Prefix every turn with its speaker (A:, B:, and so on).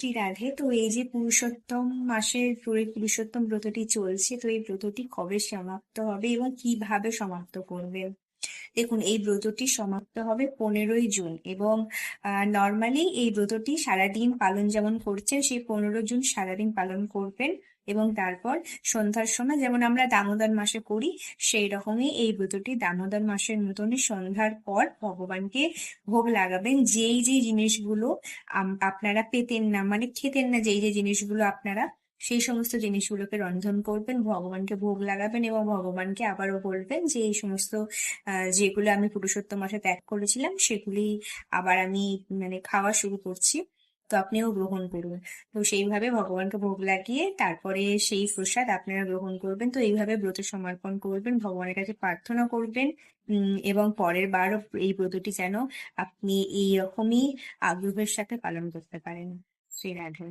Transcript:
A: কি রাধে, তো এই যে পুরুষোত্তম মাসের পুরুষোত্তম ব্রতটি চলছে, তো এই ব্রতটি কবে সমাপ্ত হবে এবং কিভাবে সমাপ্ত করবে? দেখুন, এই ব্রতটি সমাপ্ত হবে 15ই জুন, এবং নর্মালি এই ব্রতটি সারাদিন পালন যেমন করছেন, সেই 15 জুন সারাদিন পালন করবেন। এবং তারপর সন্ধ্যার সময়, যেমন আমরা দামোদর মাসে করি, সেই রকমই এই ব্রতটি দামোদর মাসের মতনই সন্ধ্যার পর ভগবানকে ভোগ লাগাবেন। যেই যেই জিনিসগুলো আপনারা পেতেন না, মানে খেতেন না, যেই যে জিনিসগুলো আপনারা, সেই সমস্ত জিনিসগুলোকে রন্ধন করবেন, ভগবানকে ভোগ লাগাবেন এবং ভগবানকে আবারও বলবেন যে এই সমস্ত যেগুলো আমি পুরুষোত্তম মাসে ত্যাগ করেছিলাম সেগুলি আবার আমি মানে খাওয়া শুরু করছি, তো আপনিও গ্রহণ করুন। তো সেইভাবে ভগবানকে ভোগ লাগিয়ে তারপরে সেই প্রসাদ আপনারা গ্রহণ করবেন। তো এইভাবে ব্রত সমর্পণ করবেন, ভগবানের কাছে প্রার্থনা করবেন, এবং পরের বারও এই ব্রতটি যেন আপনি এইরকমই আগ্রহের সাথে পালন করতে পারেন। শ্রী রাধে।